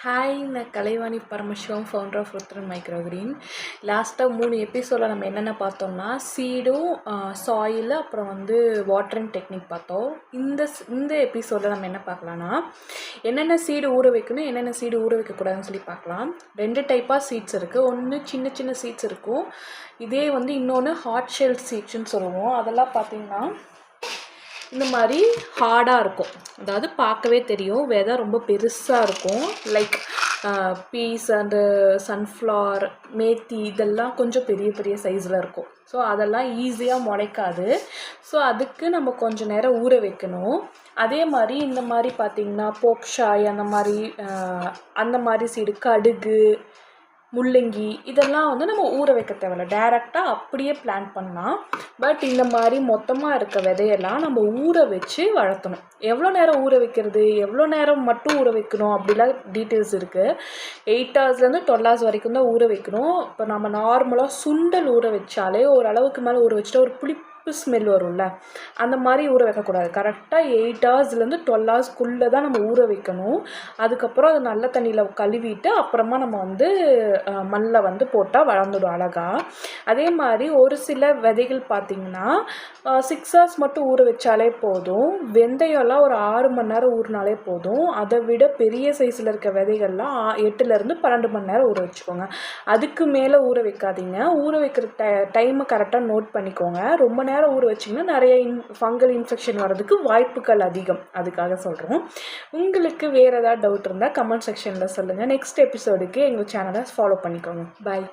Hi, நான் Kalaivani Paramasivam, founder of Rudran microgreen. லாஸ்ட்டாக 3 எபிசோடில் நம்ம என்னென்ன பார்த்தோம்னா, சீடும் சாயிலு அப்புறம் வாட்டரிங் டெக்னிக் பார்த்தோம். இந்த எபிசோடில் நம்ம என்ன பார்க்கலான்னா, என்னென்ன சீடு ஊற வைக்கணும், என்னென்ன சீடு ஊற வைக்கக்கூடாதுன்னு சொல்லி பார்க்கலாம். 2 டைப்பாக சீட்ஸ் இருக்குது. ஒன்று சின்ன சின்ன சீட்ஸ் இருக்கும், இதே இன்னொன்று ஹாட் ஷெல் சீட்ஸ்ன்னு சொல்லுவோம். அதெல்லாம் பார்த்திங்கன்னா இந்த மாதிரி ஹார்டாக இருக்கும், அதாவது பார்க்கவே தெரியும். விதை ரொம்ப பெருசாக இருக்கும். Like peas and sunflower, methi இதெல்லாம் கொஞ்சம் பெரிய பெரிய சைஸில் இருக்கும். ஸோ அதெல்லாம் ஈஸியாக முளைக்காது. ஸோ அதுக்கு நம்ம கொஞ்சம் நேரம் ஊற வைக்கணும். அதே மாதிரி இந்த மாதிரி பார்த்திங்கன்னா போக்ஷாய் அந்த மாதிரி சீடு, கடுகு, முள்ளங்கி இதெல்லாம் நம்ம ஊற வைக்க தேவையில்ல, டைரெக்டாக அப்படியே பிளான்ட் பண்ணலாம். பட் இந்த மாதிரி மொத்தமாக இருக்க விதையெல்லாம் நம்ம ஊற வச்சு வளர்த்தணும். எவ்வளோ நேரம் ஊற வைக்கிறது, எவ்வளோ நேரம் மட்டும் ஊற வைக்கணும் அப்படிலாம் டீட்டெயில்ஸ் இருக்குது. 8 ஹவர்ஸ்லேருந்து 12 ஹவர்ஸ் வரைக்கும் தான் ஊற வைக்கணும். இப்போ நம்ம நார்மலாக சுண்டல் ஊற வச்சாலே ஓரளவுக்கு மேலே ஊற வச்சுட்டு ஒரு புளிப்பு ஸ்மெல் வரும்ல, அந்த மாதிரி ஊற வைக்கக்கூடாது. கரெக்டாக 8 ஹவர்ஸ்லேருந்து 12 ஹவர்ஸ்க்குள்ளே தான் நம்ம ஊற வைக்கணும். அதுக்கப்புறம் அது நல்ல தண்ணியில் கழுவிட்டு அப்புறமா நம்ம மண்ணில் போட்டால் வளர்ந்துடும் அழகாக. அதே மாதிரி ஒரு சில விதைகள் பார்த்திங்கன்னா 6 ஹவர்ஸ் மட்டும் ஊற வச்சாலே போதும். வெந்தயம்லாம் ஒரு 6 மணி நேரம் ஊறினாலே போதும். அதை விட பெரிய சைஸில் இருக்க விதைகள்லாம் 8லேருந்து 12 மணி நேரம் ஊற வச்சுக்கோங்க. அதுக்கு மேலே ஊற வைக்காதீங்க. ஊற வைக்கிற டைமை கரெக்டாக நோட் பண்ணிக்கோங்க. ரொம்ப நேரம் ஊற வச்சிங்கன்னா நிறைய ஃபங்கல் இன்ஃபெக்ஷன் வர்றதுக்கு வாய்ப்புகள் அதிகம். அதுக்காக சொல்கிறோம். உங்களுக்கு வேறு ஏதாவது டவுட் இருந்தால் கமெண்ட் செக்ஷனில் சொல்லுங்கள். நெக்ஸ்ட் எபிசோடுக்கு எங்கள் சேனலை ஃபாலோ பண்ணிக்கோங்க. பாய்.